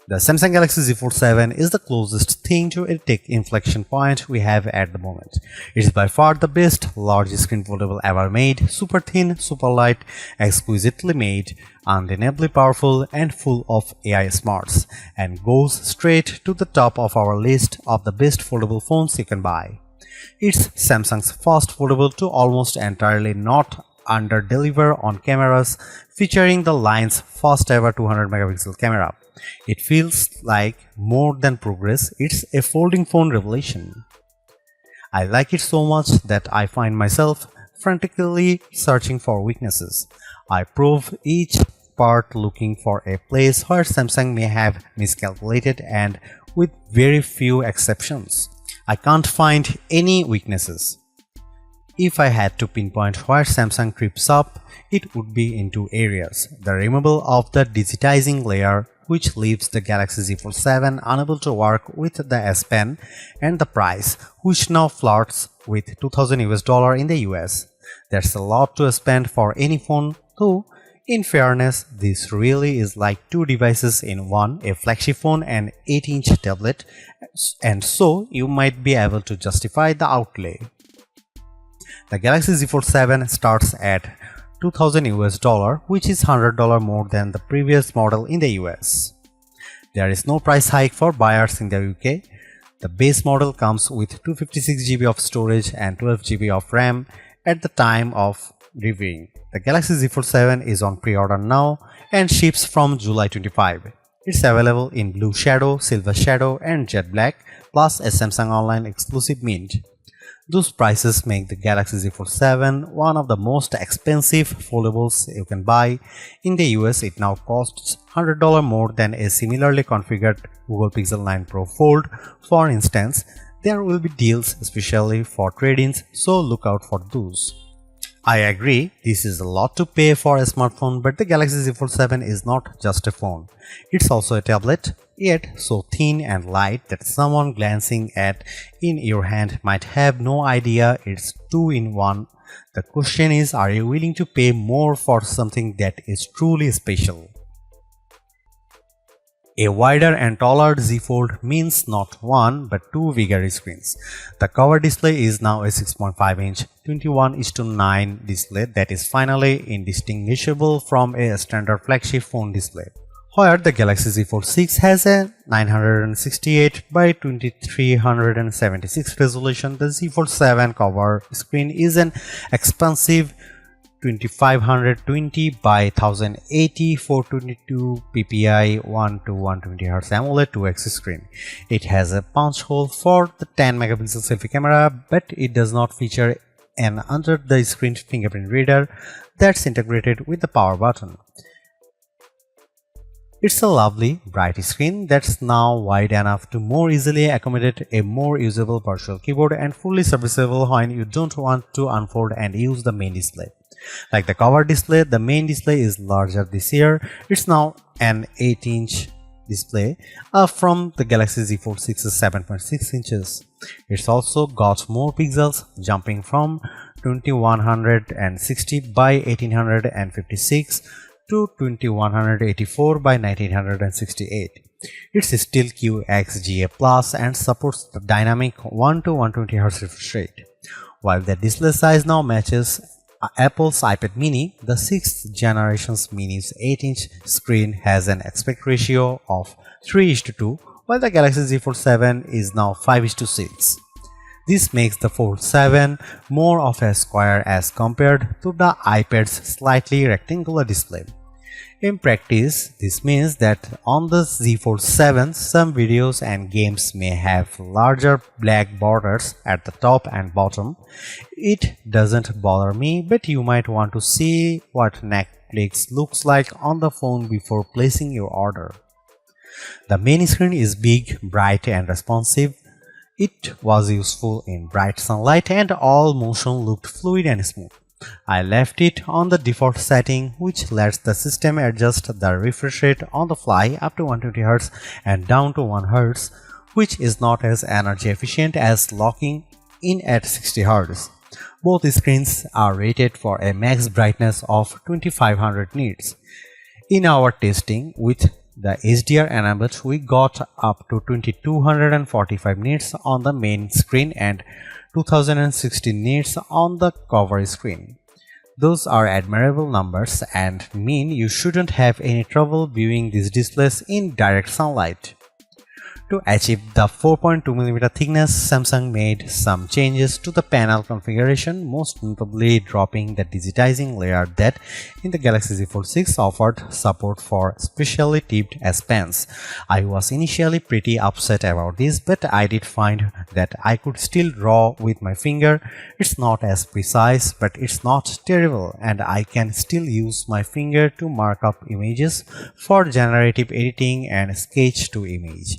The Samsung Galaxy Z Fold 7 is the closest thing to a tech inflection point we have at the moment. It is by far the best large screen foldable ever made, super thin, super light, exquisitely made, undeniably powerful and full of AI smarts, and goes straight to the top of our list of the best foldable phones you can buy. It's Samsung's first foldable to almost entirely not under-deliver on cameras, featuring the line's first ever 200 megapixel camera. It feels like more than progress, it's a folding phone revelation. I like it so much that I find myself frantically searching for weaknesses. I probe each part looking for a place where Samsung may have miscalculated, and with very few exceptions, I can't find any weaknesses. If I had to pinpoint where Samsung trips up, it would be in two areas: the removal of the digitizing layer, which leaves the Galaxy Z Fold 7 unable to work with the S Pen, and the price, which now flirts with $2000 in the US. That's a lot to spend for any phone, though in fairness, this really is like two devices in one, a flagship phone and 8-inch tablet, and so you might be able to justify the outlay. The Galaxy Z Fold 7 starts at $2000 which is $100 more than the previous model in the US. There is no price hike for buyers in the UK. The base model comes with 256GB of storage and 12GB of RAM at the time of reviewing. The Galaxy Z Fold 7 is on pre-order now and ships from July 25. It's available in blue shadow, silver shadow and jet black, plus a Samsung Online exclusive mint. Those prices make the Galaxy Z Fold 7 one of the most expensive foldables you can buy. In the US, it now costs $100 more than a similarly configured Google Pixel 9 Pro Fold. For instance, there will be deals especially for trade-ins, so look out for those. I agree, this is a lot to pay for a smartphone, but the Galaxy Z Fold 7 is not just a phone. It's also a tablet, yet so thin and light that someone glancing at in your hand might have no idea it's two-in-one. The question is, are you willing to pay more for something that is truly special? A wider and taller Z Fold means not one but two bigger screens. The cover display is now a 6.5-inch 21:9 display that is finally indistinguishable from a standard flagship phone display. Where the Galaxy Z Fold 6 has a 968 by 2376 resolution, the Z Fold 7 cover screen is an expansive 2520 by 1080 422 ppi 1 to 120Hz AMOLED 2x screen. It has a punch hole for the 10 megapixel selfie camera, but it does not feature an under the screen fingerprint reader that's integrated with the power button. It's a lovely, bright screen that's now wide enough to more easily accommodate a more usable virtual keyboard and fully serviceable when you don't want to unfold and use the main display. Like the cover display, the main display is larger this year. It's now an 8-inch display from the Galaxy Z Fold 6's 7.6 inches. It's also got more pixels, jumping from 2160 by 1856 to 2184 by 1968. It's still QXGA+ and supports the dynamic 1 to 120Hz refresh rate. While the display size now matches Apple's iPad mini, the 6th generation's mini's 8-inch screen has an aspect ratio of 3:2, while the Galaxy Z Fold 7 is now 5:6. This makes the Fold 7 more of a square as compared to the iPad's slightly rectangular display. In practice, this means that on the Z Fold 7, some videos and games may have larger black borders at the top and bottom. It doesn't bother me, but you might want to see what Netflix looks like on the phone before placing your order. The main screen is big, bright and responsive. It was useful in bright sunlight and all motion looked fluid and smooth. I left it on the default setting, which lets the system adjust the refresh rate on the fly up to 120Hz and down to 1Hz, which is not as energy efficient as locking in at 60Hz. Both screens are rated for a max brightness of 2500 nits. In our testing with The HDR enabled we got up to 2245 nits on the main screen and 2060 nits on the cover screen. Those are admirable numbers and mean you shouldn't have any trouble viewing these displays in direct sunlight. To achieve the 4.2mm thickness, Samsung made some changes to the panel configuration, most notably dropping the digitizing layer that in the Galaxy Z Fold 6 offered support for specially tipped S Pens. I was initially pretty upset about this, but I did find that I could still draw with my finger. It's not as precise, but it's not terrible, and I can still use my finger to mark up images for generative editing and sketch to image.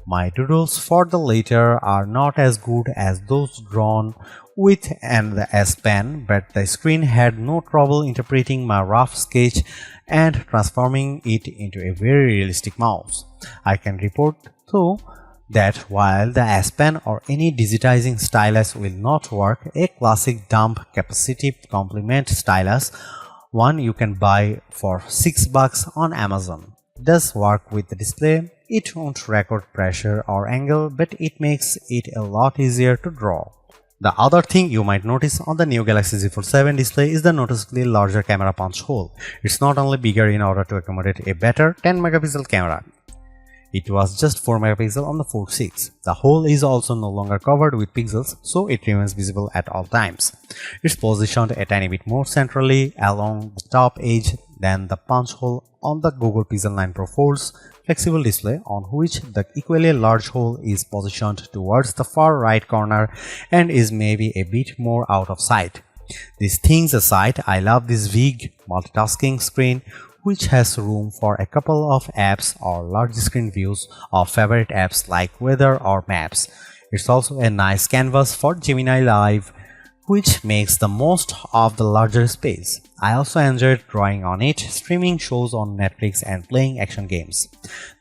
My doodles for the latter are not as good as those drawn with the S Pen, but the screen had no trouble interpreting my rough sketch and transforming it into a very realistic mouse. I can report though that while the S Pen or any digitizing stylus will not work, a classic dumb capacitive complement stylus, one you can buy for $6 on Amazon, does work with the display. It won't record pressure or angle, but it makes it a lot easier to draw. The other thing you might notice on the new Galaxy Z Fold 7 display is the noticeably larger camera punch hole. It's not only bigger in order to accommodate a better 10 megapixel camera. It was just 4 megapixel on the Fold 6. The hole is also no longer covered with pixels, so it remains visible at all times. It's positioned a tiny bit more centrally along the top edge than the punch hole on the Google Pixel 9 Pro Fold's flexible display, on which the equally large hole is positioned towards the far right corner and is maybe a bit more out of sight. These things aside, I love this big multitasking screen, which has room for a couple of apps or large screen views of favorite apps like weather or maps. It's also a nice canvas for Gemini Live, which makes the most of the larger space. I also enjoyed drawing on it, streaming shows on Netflix and playing action games.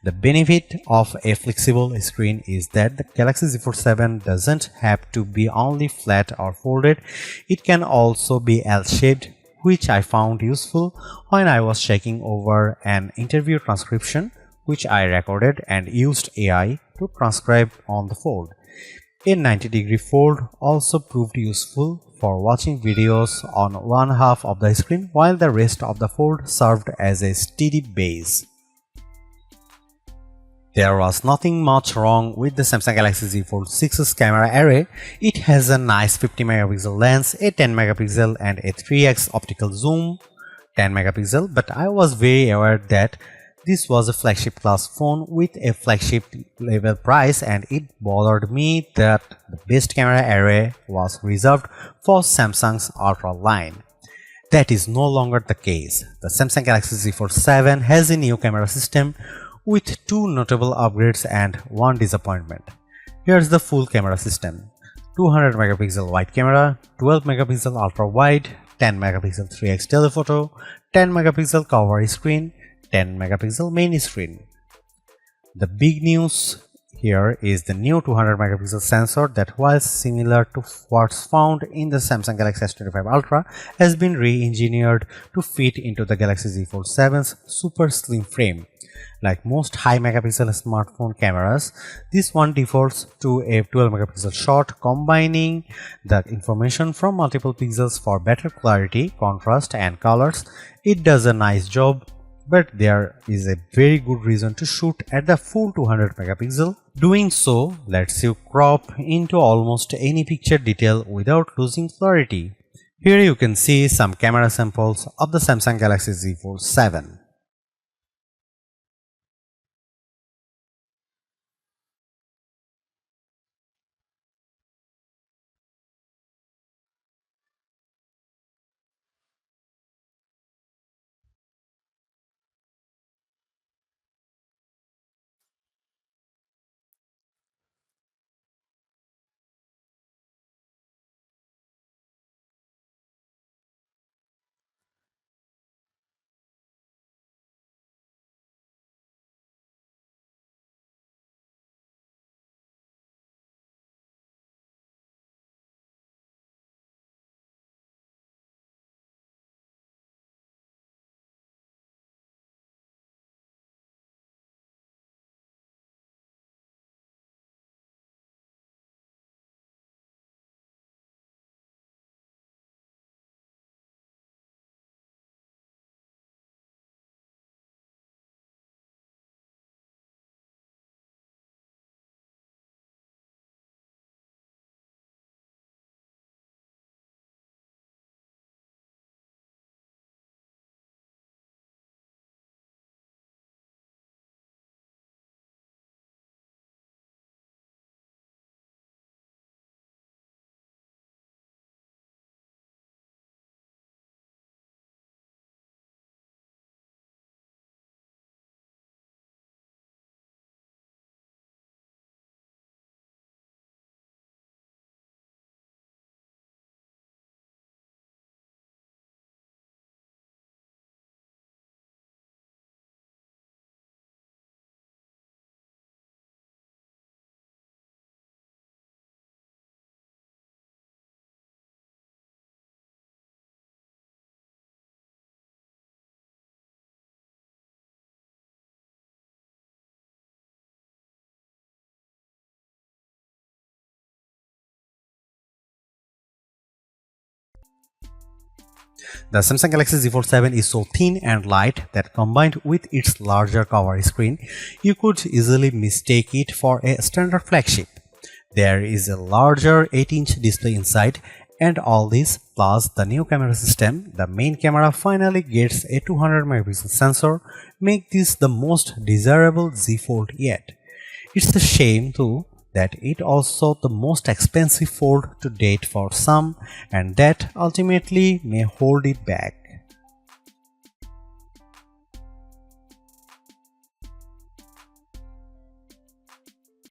The benefit of a flexible screen is that the Galaxy Z Fold 7 doesn't have to be only flat or folded, it can also be L-shaped, which I found useful when I was checking over an interview transcription which I recorded and used AI to transcribe on the fold. A 90-degree fold also proved useful for watching videos on one half of the screen, while the rest of the fold served as a steady base. There was nothing much wrong with the Samsung Galaxy Z Fold 6's camera array. It has a nice 50 megapixel lens, a 10 megapixel and a 3x optical zoom, 10 megapixel, but I was very aware that this was a flagship class phone with a flagship level price, and it bothered me that the best camera array was reserved for Samsung's Ultra line. That is no longer the case. The Samsung Galaxy Z Fold 7 has a new camera system with two notable upgrades and one disappointment. Here's the full camera system: 200 megapixel wide camera, 12 megapixel ultra wide, 10 megapixel 3x telephoto, 10 megapixel cover screen, 10 megapixel main screen. The big news here is the new 200 megapixel sensor that, while similar to what's found in the Samsung Galaxy S25 Ultra, has been re-engineered to fit into the Galaxy Z Fold 7's super slim frame. Like most high megapixel smartphone cameras, this one defaults to a 12 megapixel shot, combining the information from multiple pixels for better clarity, contrast and colors. It does a nice job, but there is a very good reason to shoot at the full 200 megapixel. Doing so lets you crop into almost any picture detail without losing clarity. Here you can see some camera samples of the Samsung Galaxy Z Fold 7. The Samsung Galaxy Z Fold 7 is so thin and light that combined with its larger cover screen, you could easily mistake it for a standard flagship. There is a larger 8-inch display inside, and all this plus the new camera system, the main camera finally gets a 200 megapixel sensor, make this the most desirable Z Fold yet. It's a shame too that it also the most expensive fold to date for some, and that ultimately may hold it back.